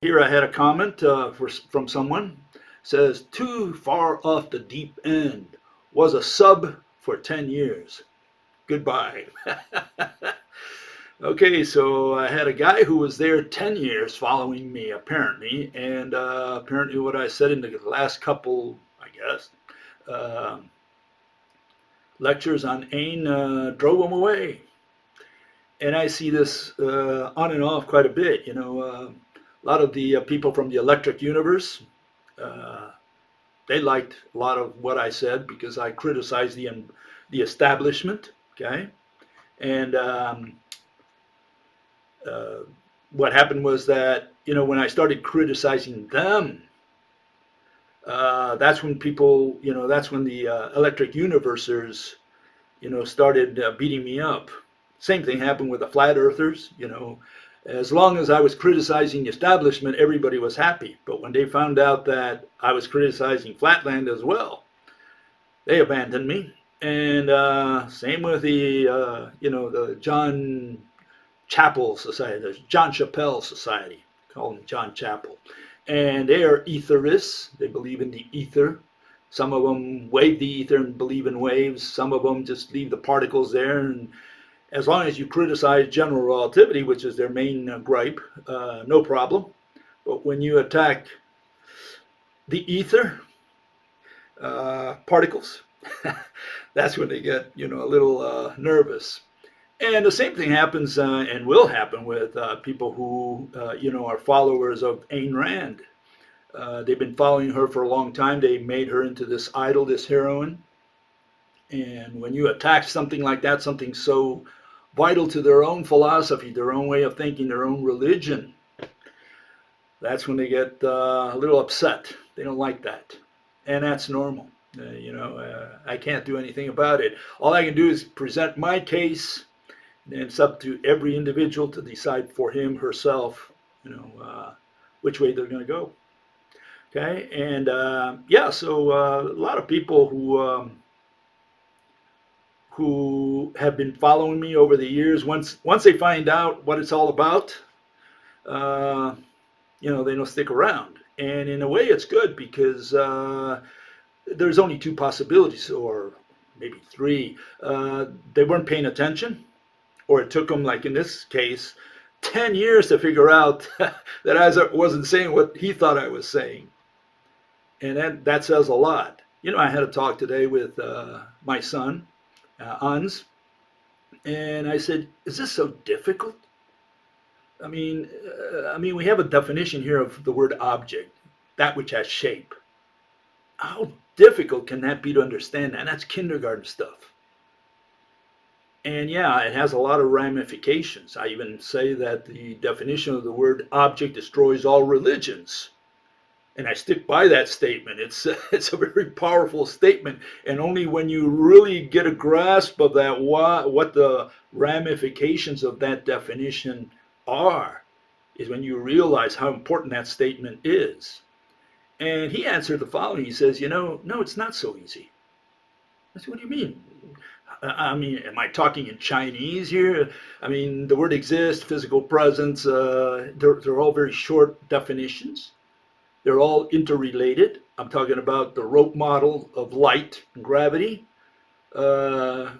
Here I had a comment from someone. Says, too far off the deep end. Was a sub for 10 years. Goodbye. Okay, so I had a guy who was there 10 years following me, apparently. And apparently, what I said in the last couple, I guess, uh, lectures on Ayn drove him away. And I see this on and off quite a bit. A lot of the people from the electric universe, uh, they liked a lot of what I said because I criticized the establishment. Okay, and uh, what happened was that when I started criticizing them, that's when people, that's when the electric universers, started beating me up. Same thing happened with the flat earthers. As long as I was criticizing the establishment, everybody was happy. But when they found out that I was criticizing flatland as well, they abandoned me. And same with the John Chapel Society, the John Chappell Society, call them John Chapel. And they are etherists. They believe in the ether. Some of them wave the ether and believe in waves. Some of them just leave the particles there. And as long as you criticize general relativity, which is their main gripe, no problem. But when you attack the ether particles, that's when they get a little nervous. And the same thing happens and will happen with people who are followers of Ayn Rand. They've been following her for a long time. They made her into this idol, this heroine. And when you attack something like that, something so vital to their own philosophy, their own way of thinking, their own religion, that's when they get a little upset. They don't like that. And that's normal. I can't do anything about it. All I can do is present my case, and it's up to every individual to decide for him, herself, which way they're going to go. Okay, and so a lot of people who have been following me over the years, once they find out what it's all about, they don't stick around. And in a way, it's good because there's only two possibilities, or maybe three. They weren't paying attention, or it took them, like in this case, 10 years to figure out that I wasn't saying what he thought I was saying. And that says a lot. I had a talk today with my son, Hans, and I said, "Is this so difficult? I mean, we have a definition here of the word object, that which has shape. How difficult can that be to understand? And that's kindergarten stuff. And yeah, it has a lot of ramifications. I even say that the definition of the word object destroys all religions. And I stick by that statement. It's a very powerful statement, and only when you really get a grasp of that, what the ramifications of that definition are, is when you realize how important that statement is. And he answered the following. He says, no, it's not so easy. I said, what do you mean? Am I talking in Chinese here? The word exists, physical presence, they're all very short definitions. They're all interrelated. I'm talking about the rope model of light and gravity. You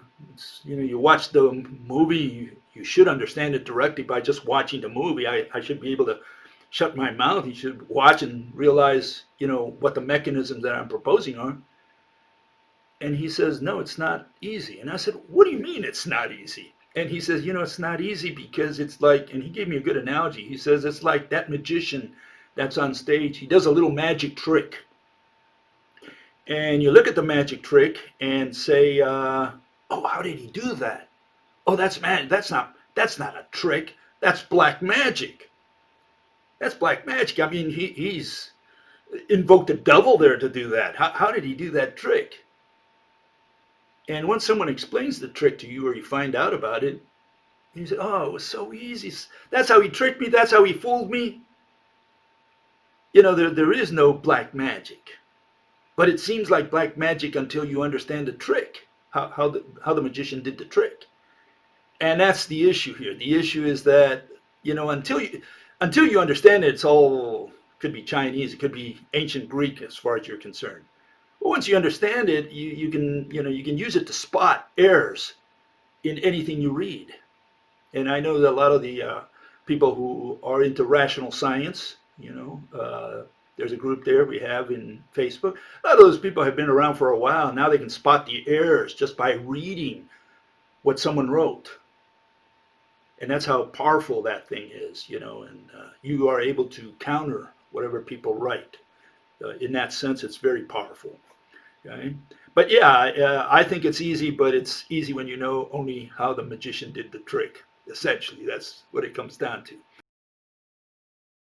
watch the movie, you should understand it directly by just watching the movie. I should be able to shut my mouth. You should watch and realize, what the mechanisms that I'm proposing are. And he says, no, it's not easy. And I said, what do you mean it's not easy? And he says, it's not easy because it's like, and he gave me a good analogy. He says, it's like that magician that's on stage. He does a little magic trick. And you look at the magic trick and say, oh, how did he do that? Oh, that's not a trick. That's black magic. That's black magic. He's invoked the devil there to do that. How did he do that trick? And once someone explains the trick to you, or you find out about it, you say, oh, it was so easy. That's how he tricked me. That's how he fooled me. There is no black magic. But it seems like black magic until you understand the trick, how the magician did the trick. And that's the issue here. The issue is that, until you, until you understand it, it's all could be Chinese, it could be ancient Greek as far as you're concerned. But once you understand it, you can you can use it to spot errors in anything you read. And I know that a lot of the people who are into rational science, there's a group there we have in Facebook. A lot of those people have been around for a while. Now they can spot the errors just by reading what someone wrote. And that's how powerful that thing is, and you are able to counter whatever people write. In that sense, it's very powerful. Okay? But yeah, I think it's easy, but it's easy when you know only how the magician did the trick. Essentially, that's what it comes down to.